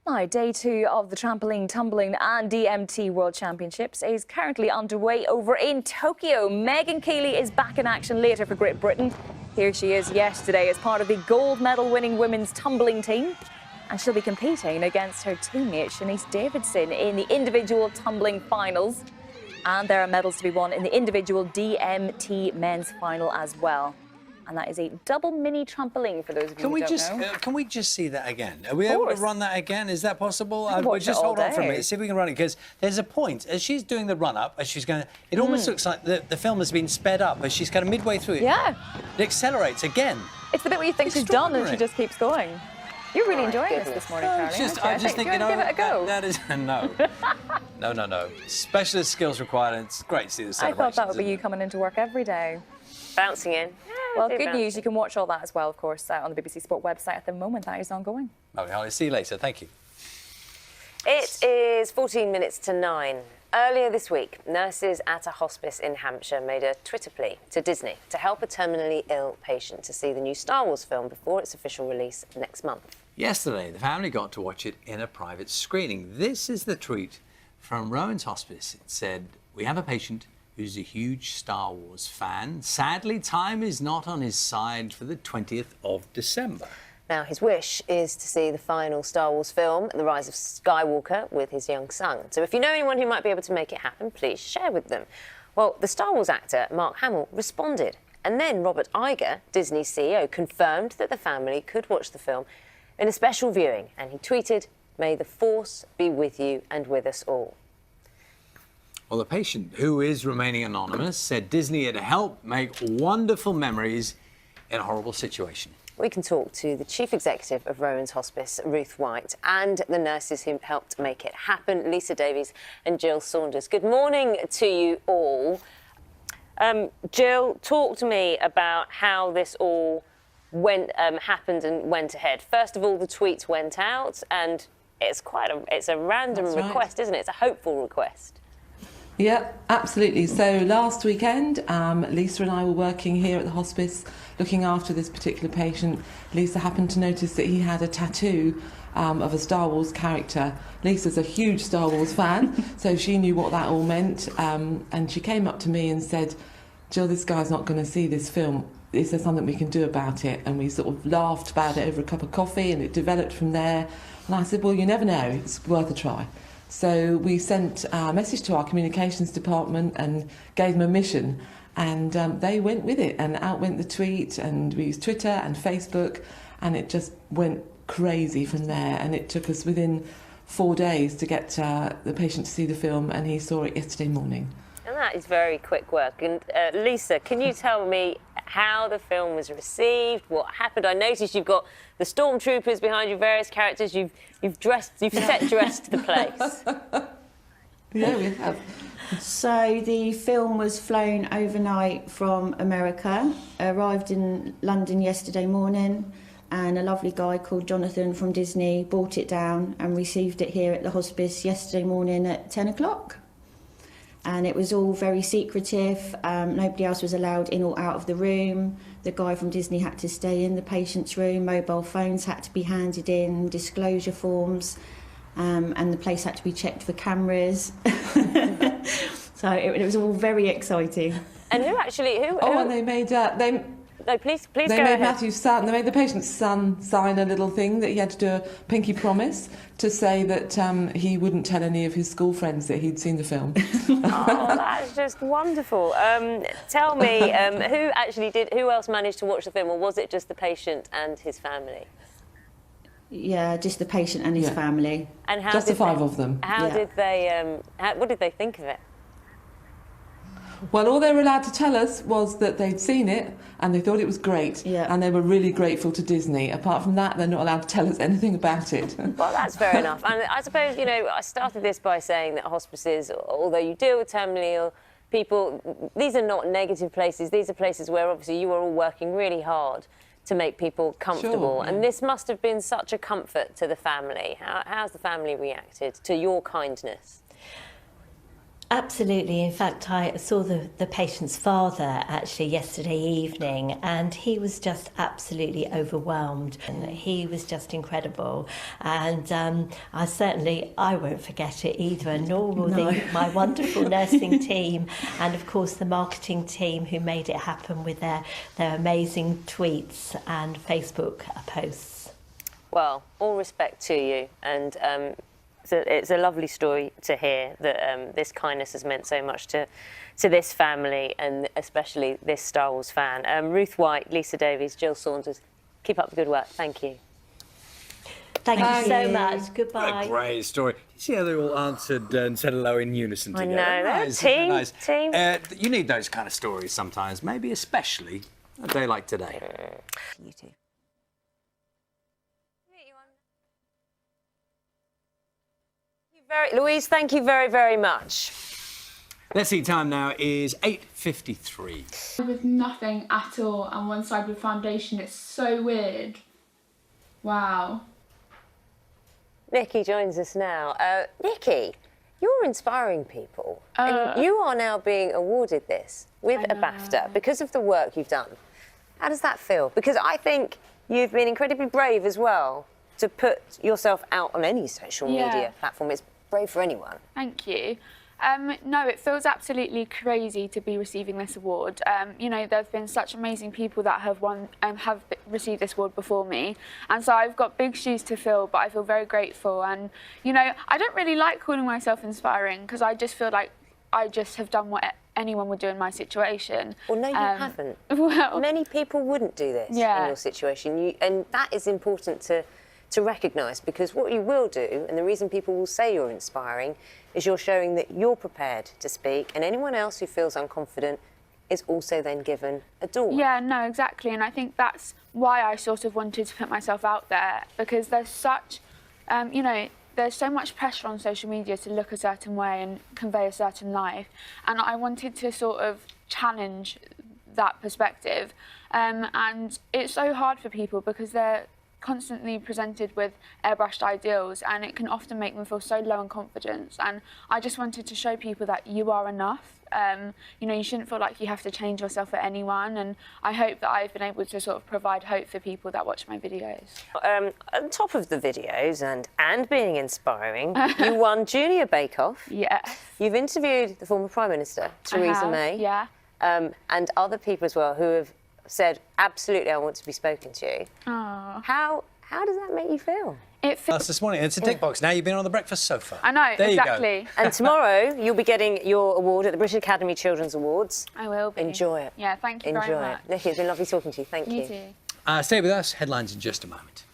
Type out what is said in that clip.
Now, day 2 of the trampoline, tumbling and DMT World Championships is currently underway over in Tokyo. Megan Kealy is back in action later for Great Britain. Here she is yesterday as part of the gold medal winning women's tumbling team. And she'll be competing against her teammate Shanice Davidson in the individual tumbling finals. And there are medals to be won in the individual DMT men's final as well. And that is a double mini trampoline for those of you who don't know. Can we just see that again? Are we able to run that again? Is that possible? Just hold on for a minute, see if we can run it, because there's a point. As she's doing the run-up, as she's going, it almost looks like the film has been sped up as she's kind of midway through it. Yeah. It accelerates again. It's the bit where you think she's done and she just keeps going. You're really enjoying this morning, Charlie. I just think, you know, give it a go. that is, no. No. Specialist skills required, and it's great to see the celebrations. I thought that would be you coming into work every day. Bouncing in. Well, good news. You can watch all that as well, of course, on the BBC Sport website at the moment. That is ongoing. Okay, I'll see you later. Thank you. It is 14 minutes to 9. Earlier this week, nurses at a hospice in Hampshire made a Twitter plea to Disney to help a terminally ill patient to see the new Star Wars film before its official release next month. Yesterday, the family got to watch it in a private screening. This is the tweet from Rowan's Hospice. It said, "We have a patient who's a huge Star Wars fan. Sadly, time is not on his side for the 20th of December. Now, his wish is to see the final Star Wars film, The Rise of Skywalker, with his young son. So if you know anyone who might be able to make it happen, please share with them." Well, the Star Wars actor, Mark Hamill, responded. And then Robert Iger, Disney's CEO, confirmed that the family could watch the film in a special viewing. And he tweeted, "May the Force be with you and with us all." Well, the patient, who is remaining anonymous, said Disney had helped make wonderful memories in a horrible situation. We can talk to the chief executive of Rowan's Hospice, Ruth White, and the nurses who helped make it happen, Lisa Davies and Jill Saunders. Good morning to you all. Jill, talk to me about how this all happened and went ahead. First of all, the tweets went out, and it's a random request, isn't it? It's a hopeful request. Yeah, absolutely. So last weekend, Lisa and I were working here at the hospice looking after this particular patient. Lisa happened to notice that he had a tattoo of a Star Wars character. Lisa's a huge Star Wars fan, so she knew what that all meant. And she came up to me and said, "Jill, this guy's not going to see this film. Is there something we can do about it?" And we sort of laughed about it over a cup of coffee, and it developed from there. And I said, "Well, you never know. It's worth a try." So we sent a message to our communications department and gave them a mission, and they went with it, and out went the tweet, and we used Twitter and Facebook, and it just went crazy from there. And it took us within 4 days to get the patient to see the film, and he saw it yesterday morning. And that is very quick work. And Lisa, can you tell me how the film was received, what happened? I noticed you've got the stormtroopers behind you, various characters. You've set dressed the place. Yeah, we have. So the film was flown overnight from America, arrived in London yesterday morning, and a lovely guy called Jonathan from Disney brought it down and received it here at the hospice yesterday morning at 10 o'clock. And it was all very secretive. Nobody else was allowed in or out of the room. The guy from Disney had to stay in the patient's room. Mobile phones had to be handed in, disclosure forms, and the place had to be checked for cameras. So it was all very exciting. And who? And they made No, please they go made ahead. Matthew's son. They made the patient's son sign a little thing that he had to do a pinky promise to say that he wouldn't tell any of his school friends that he'd seen the film. Oh, that's just wonderful. Tell me, who else managed to watch the film, or was it just the patient and his family? Yeah, just the patient and his family. And how Just the 5 of them. How did they? What did they think of it? Well, all they were allowed to tell us was that they'd seen it and they thought it was great, and they were really grateful to Disney. Apart from that, they're not allowed to tell us anything about it. Well, that's fair enough. And I suppose, I started this by saying that hospices, although you deal with terminally ill people, these are not negative places. These are places where obviously you are all working really hard to make people comfortable. Sure, and this must have been such a comfort to the family. How's the family reacted to your kindness? Absolutely. In fact, I saw the patient's father actually yesterday evening, and he was just absolutely overwhelmed. And he was just incredible. And I won't forget it either, nor will my wonderful nursing team, and of course the marketing team who made it happen with their amazing tweets and Facebook posts. Well, all respect to you, and it's a lovely story to hear that this kindness has meant so much to this family, and especially this Star Wars fan. Ruth White, Lisa Davies, Jill Saunders, keep up the good work. Thank you. Thank you so much. Goodbye. What a great story. You see how they all answered and said hello in unison I together? know, they're a team. Nice. Team. You need those kind of stories sometimes, maybe especially a day like today. You too. Louise, thank you very, very much. Let's see, time now is 8:53. With nothing at all and one side with foundation, it's so weird. Wow. Nikki joins us now. Nikki, you're inspiring people. And you are now being awarded this with a BAFTA because of the work you've done. How does that feel? Because I think you've been incredibly brave as well to put yourself out on any social media platform. It's brave for anyone. Thank you. No, it feels absolutely crazy to be receiving this award. You know, there've been such amazing people that have have received this award before me, and so I've got big shoes to fill. But I feel very grateful, and you know, I don't really like calling myself inspiring because I just feel like I just have done what anyone would do in my situation. Well, no, you haven't. Well, many people wouldn't do this in your situation, and that is important to recognise, because what you will do, and the reason people will say you're inspiring, is you're showing that you're prepared to speak, and anyone else who feels unconfident is also then given a door. Yeah, no, exactly, and I think that's why I sort of wanted to put myself out there, because there's such, you know, there's so much pressure on social media to look a certain way and convey a certain life, and I wanted to sort of challenge that perspective, and it's so hard for people because they're constantly presented with airbrushed ideals, and it can often make them feel so low in confidence. And I just wanted to show people that you are enough. You know, you shouldn't feel like you have to change yourself for anyone, and I hope that I've been able to sort of provide hope for people that watch my videos. On top of the videos and being inspiring, you won Junior Bake Off. Yeah. You've interviewed the former Prime Minister, Theresa May. Yeah. And other people as well who have said, absolutely, I want to be spoken to. Aww. How does that make you feel? It feels... Us this morning. It's a tick box. Now you've been on the breakfast sofa. I know, there exactly. You go. And tomorrow you'll be getting your award at the British Academy Children's Awards. I will be. Enjoy it. Yeah, thank you very much. Enjoy it. Nikki, it's been lovely talking to you. Thank you. You too. Stay with us. Headlines in just a moment.